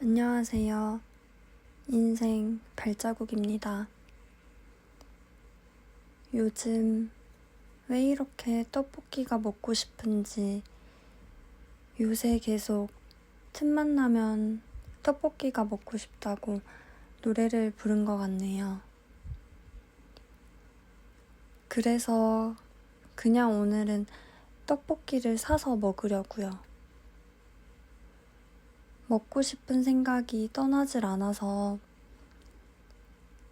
안녕하세요. 인생 발자국입니다. 요즘 왜 이렇게 떡볶이가 먹고 싶은지 요새 계속 틈만 나면 떡볶이가 먹고 싶다고 노래를 부른 것 같네요. 그래서 그냥 오늘은 떡볶이를 사서 먹으려고요. 먹고 싶은 생각이 떠나질 않아서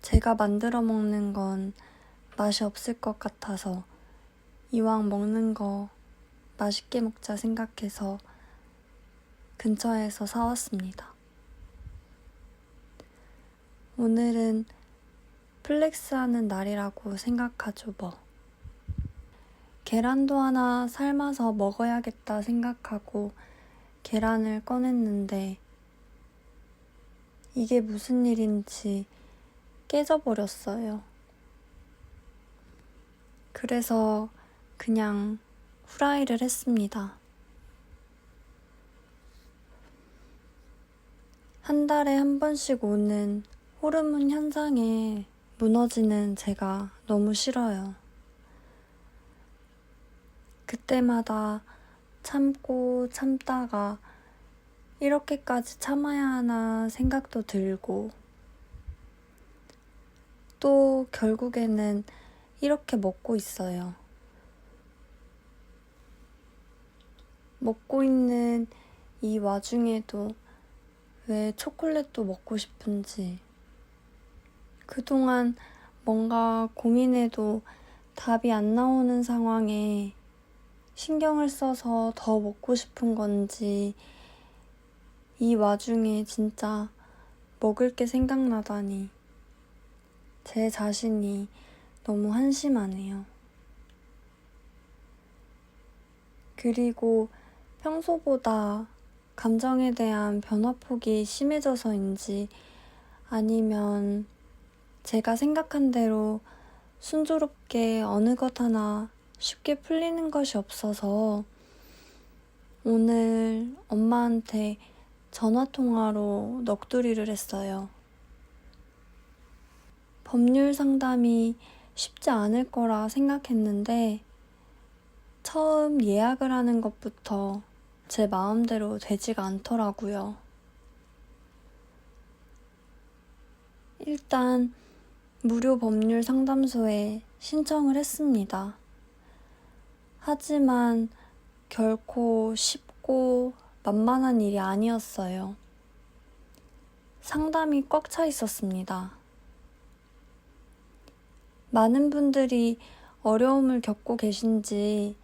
제가 만들어 먹는 건 맛이 없을 것 같아서 이왕 먹는 거 맛있게 먹자 생각해서 근처에서 사왔습니다. 오늘은 플렉스하는 날이라고 생각하죠 뭐. 계란도 하나 삶아서 먹어야겠다 생각하고 계란을 꺼냈는데 이게 무슨 일인지 깨져버렸어요. 그래서 그냥 후라이를 했습니다. 한 달에 한 번씩 오는 호르몬 현상에 무너지는 제가 너무 싫어요. 그때마다 참고 참다가 이렇게까지 참아야 하나 생각도 들고 또 결국에는 이렇게 먹고 있어요. 먹고 있는 이 와중에도 왜 초콜릿도 먹고 싶은지 그동안 뭔가 고민해도 답이 안 나오는 상황에 신경을 써서 더 먹고 싶은 건지 이 와중에 진짜 먹을 게 생각나다니 제 자신이 너무 한심하네요. 그리고 평소보다 감정에 대한 변화폭이 심해져서인지 아니면 제가 생각한 대로 순조롭게 어느 것 하나 쉽게 풀리는 것이 없어서 오늘 엄마한테 전화통화로 넋두리를 했어요. 법률 상담이 쉽지 않을 거라 생각했는데 처음 예약을 하는 것부터 제 마음대로 되지가 않더라고요. 일단 무료 법률 상담소에 신청을 했습니다. 하지만 결코 쉽고 만만한 일이 아니었어요. 상담이 꽉 차 있었습니다. 많은 분들이 어려움을 겪고 계신지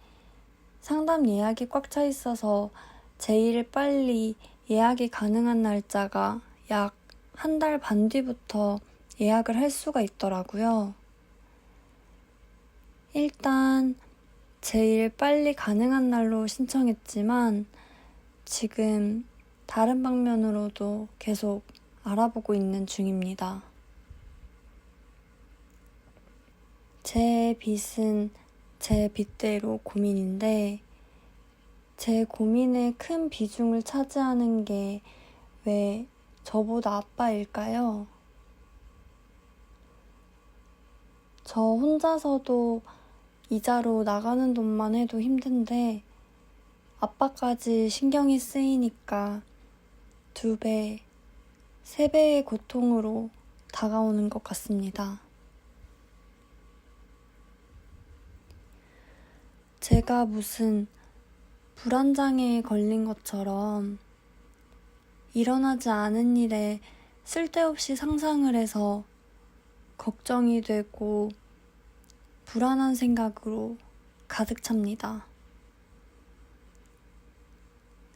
상담 예약이 꽉 차 있어서 제일 빨리 예약이 가능한 날짜가 약 한 달 반 뒤부터 예약을 할 수가 있더라고요. 일단 제일 빨리 가능한 날로 신청했지만 지금 다른 방면으로도 계속 알아보고 있는 중입니다. 제 빚은 제 빚대로 고민인데 제 고민의 큰 비중을 차지하는 게 왜 저보다 아빠일까요? 저 혼자서도 이자로 나가는 돈만 해도 힘든데 아빠까지 신경이 쓰이니까 2배, 3배의 고통으로 다가오는 것 같습니다. 제가 무슨 불안장애에 걸린 것처럼 일어나지 않은 일에 쓸데없이 상상을 해서 걱정이 되고 불안한 생각으로 가득 찹니다.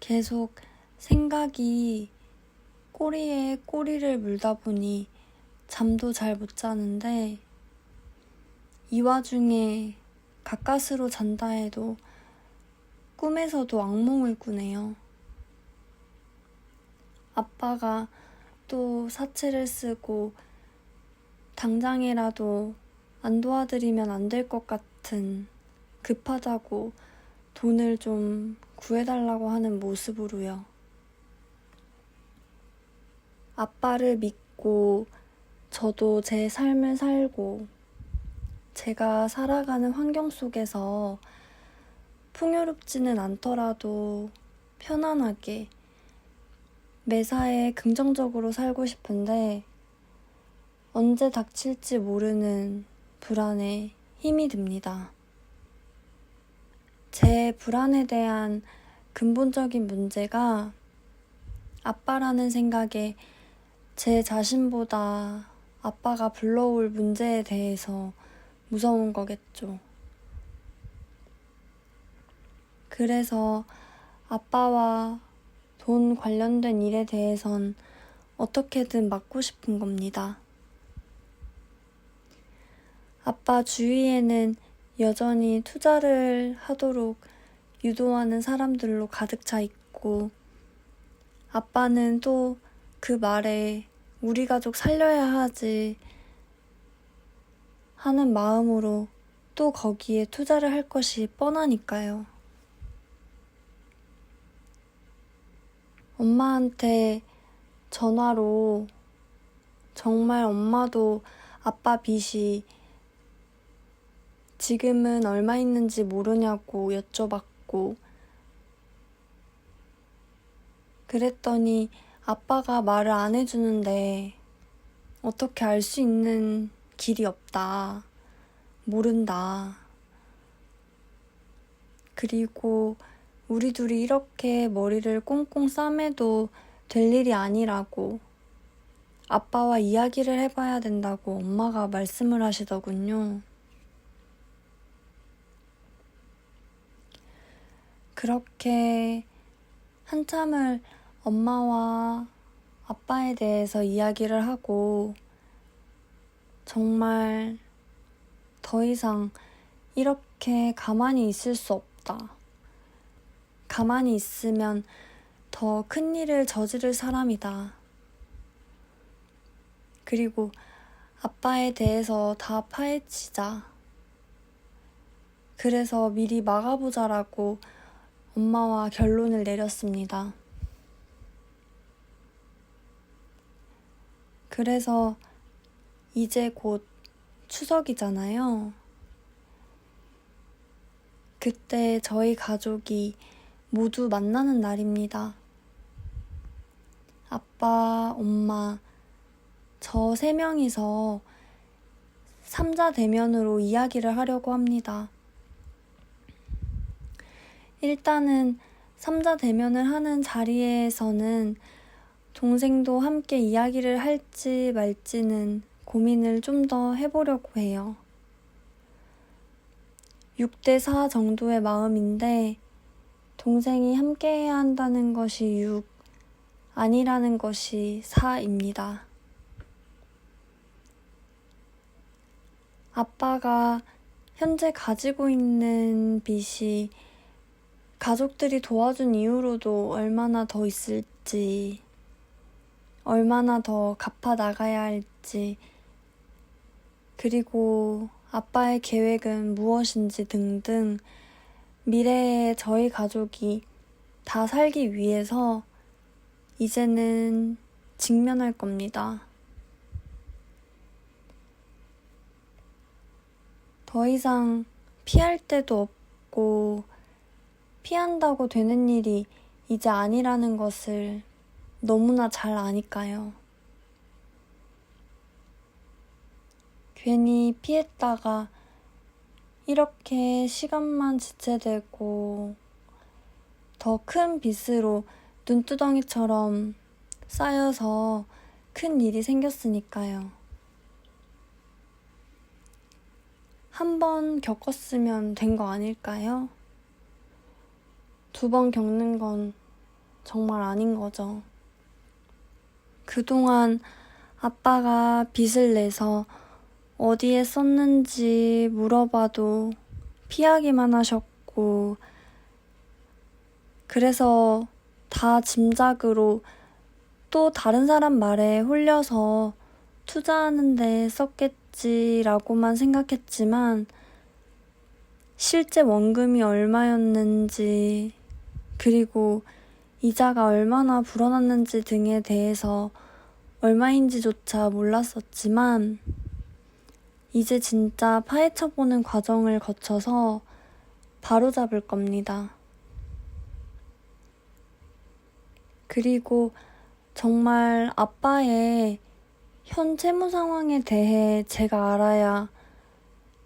계속 생각이 꼬리에 꼬리를 물다 보니 잠도 잘 못 자는데 이 와중에 가까스로 잔다 해도 꿈에서도 악몽을 꾸네요. 아빠가 또 사채를 쓰고 당장이라도 안 도와드리면 안 될 것 같은 급하다고 돈을 좀 구해달라고 하는 모습으로요. 아빠를 믿고 저도 제 삶을 살고 제가 살아가는 환경 속에서 풍요롭지는 않더라도 편안하게 매사에 긍정적으로 살고 싶은데 언제 닥칠지 모르는 불안에 힘이 듭니다. 제 불안에 대한 근본적인 문제가 아빠라는 생각에 제 자신보다 아빠가 불러올 문제에 대해서 무서운 거겠죠. 그래서 아빠와 돈 관련된 일에 대해선 어떻게든 막고 싶은 겁니다. 아빠 주위에는 여전히 투자를 하도록 유도하는 사람들로 가득 차 있고 아빠는 또 그 말에 우리 가족 살려야 하지 하는 마음으로 또 거기에 투자를 할 것이 뻔하니까요. 엄마한테 전화로 정말 엄마도 아빠 빚이 지금은 얼마 있는지 모르냐고 여쭤봤고 그랬더니 아빠가 말을 안 해주는데 어떻게 알 수 있는 길이 없다. 모른다. 그리고 우리 둘이 이렇게 머리를 꽁꽁 싸매도 될 일이 아니라고 아빠와 이야기를 해봐야 된다고 엄마가 말씀을 하시더군요. 그렇게 한참을 엄마와 아빠에 대해서 이야기를 하고 정말 더 이상 이렇게 가만히 있을 수 없다. 가만히 있으면 더 큰 일을 저지를 사람이다. 그리고 아빠에 대해서 다 파헤치자. 그래서 미리 막아보자라고 엄마와 결론을 내렸습니다. 그래서 이제 곧 추석이잖아요. 그때 저희 가족이 모두 만나는 날입니다. 아빠, 엄마, 저 3명이서 삼자 대면으로 이야기를 하려고 합니다. 일단은 삼자 대면을 하는 자리에서는 동생도 함께 이야기를 할지 말지는 고민을 좀 더 해보려고 해요. 6대4 정도의 마음인데 동생이 함께 해야 한다는 것이 6, 아니라는 것이 4입니다. 아빠가 현재 가지고 있는 빚이 가족들이 도와준 이후로도 얼마나 더 있을지, 얼마나 더 갚아 나가야 할지, 그리고 아빠의 계획은 무엇인지 등등 미래에 저희 가족이 다 살기 위해서 이제는 직면할 겁니다. 더 이상 피할 데도 없고 피한다고 되는 일이 이제 아니라는 것을 너무나 잘 아니까요. 괜히 피했다가 이렇게 시간만 지체되고 더 큰 빚으로 눈두덩이처럼 쌓여서 큰 일이 생겼으니까요. 한 번 겪었으면 된 거 아닐까요? 2번 겪는 건 정말 아닌 거죠. 그동안 아빠가 빚을 내서 어디에 썼는지 물어봐도 피하기만 하셨고, 그래서 다 짐작으로 또 다른 사람 말에 홀려서 투자하는 데 썼겠지라고만 생각했지만 실제 원금이 얼마였는지 그리고 이자가 얼마나 불어났는지 등에 대해서 얼마인지조차 몰랐었지만 이제 진짜 파헤쳐보는 과정을 거쳐서 바로잡을 겁니다. 그리고 정말 아빠의 현 채무 상황에 대해 제가 알아야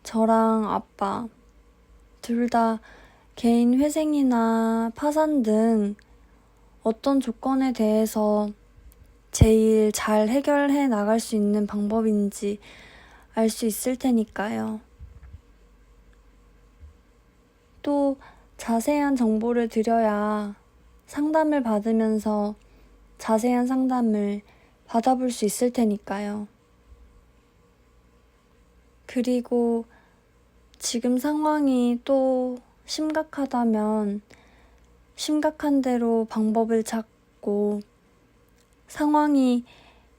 저랑 아빠 둘 다 개인 회생이나 파산 등 어떤 조건에 대해서 제일 잘 해결해 나갈 수 있는 방법인지 알 수 있을 테니까요. 또 자세한 정보를 드려야 상담을 받으면서 자세한 상담을 받아볼 수 있을 테니까요. 그리고 지금 상황이 또 심각하다면 심각한 대로 방법을 찾고 상황이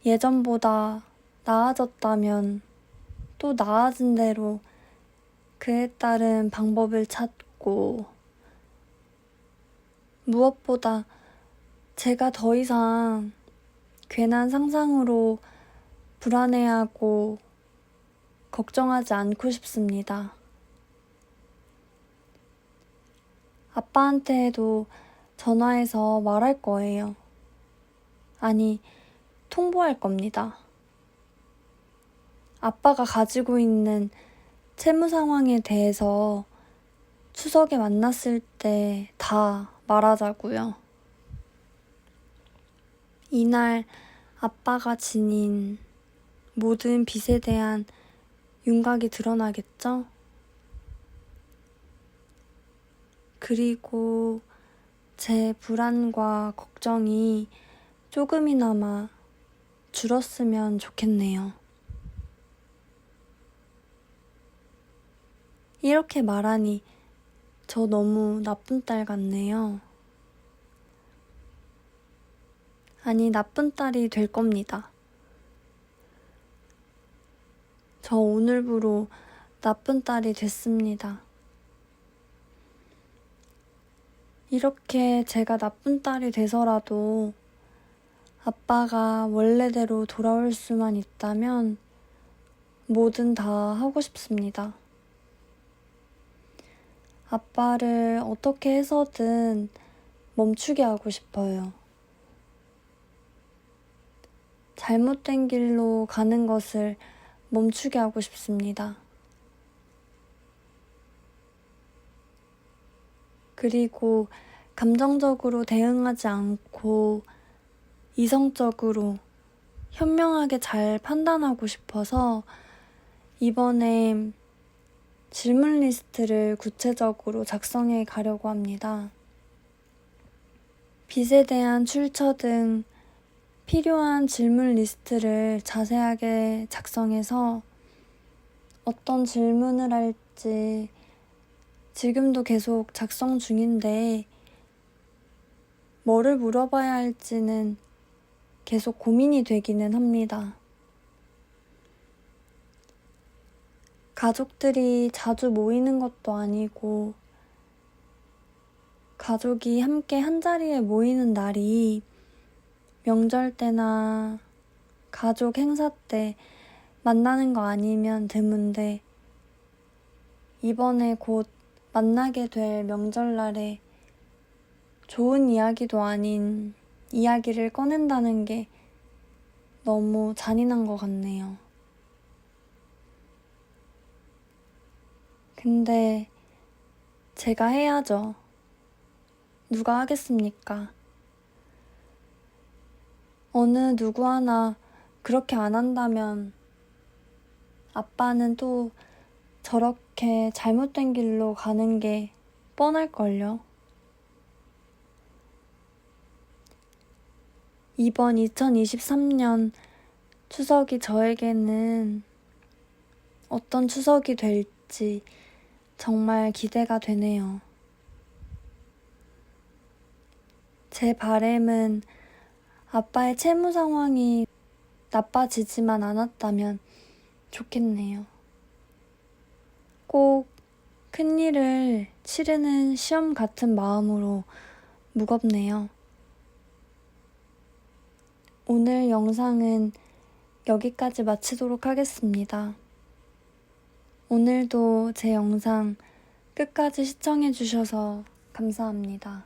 예전보다 나아졌다면 또 나아진 대로 그에 따른 방법을 찾고 무엇보다 제가 더 이상 괜한 상상으로 불안해하고 걱정하지 않고 싶습니다. 아빠한테도 전화해서 말할 거예요. 아니, 통보할 겁니다. 아빠가 가지고 있는 채무 상황에 대해서 추석에 만났을 때 다 말하자고요. 이날 아빠가 지닌 모든 빚에 대한 윤곽이 드러나겠죠? 그리고 제 불안과 걱정이 조금이나마 줄었으면 좋겠네요. 이렇게 말하니 저 너무 나쁜 딸 같네요. 아니, 나쁜 딸이 될 겁니다. 저 오늘부로 나쁜 딸이 됐습니다. 이렇게 제가 나쁜 딸이 돼서라도 아빠가 원래대로 돌아올 수만 있다면 뭐든 다 하고 싶습니다. 아빠를 어떻게 해서든 멈추게 하고 싶어요. 잘못된 길로 가는 것을 멈추게 하고 싶습니다. 그리고 감정적으로 대응하지 않고 이성적으로 현명하게 잘 판단하고 싶어서 이번에 질문 리스트를 구체적으로 작성해 가려고 합니다. 빚에 대한 출처 등 필요한 질문 리스트를 자세하게 작성해서 어떤 질문을 할지 지금도 계속 작성 중인데 뭐를 물어봐야 할지는 계속 고민이 되기는 합니다. 가족들이 자주 모이는 것도 아니고 가족이 함께 한자리에 모이는 날이 명절 때나 가족 행사 때 만나는 거 아니면 드문데 이번에 곧 만나게 될 명절날에 좋은 이야기도 아닌 이야기를 꺼낸다는 게 너무 잔인한 것 같네요. 근데 제가 해야죠. 누가 하겠습니까? 어느 누구 하나 그렇게 안 한다면 아빠는 또 저렇게 잘못된 길로 가는 게 뻔할걸요. 이번 2023년 추석이 저에게는 어떤 추석이 될지 정말 기대가 되네요. 제 바람은 아빠의 채무 상황이 나빠지지만 않았다면 좋겠네요. 꼭 큰일을 치르는 시험 같은 마음으로 무겁네요. 오늘 영상은 여기까지 마치도록 하겠습니다. 오늘도 제 영상 끝까지 시청해주셔서 감사합니다.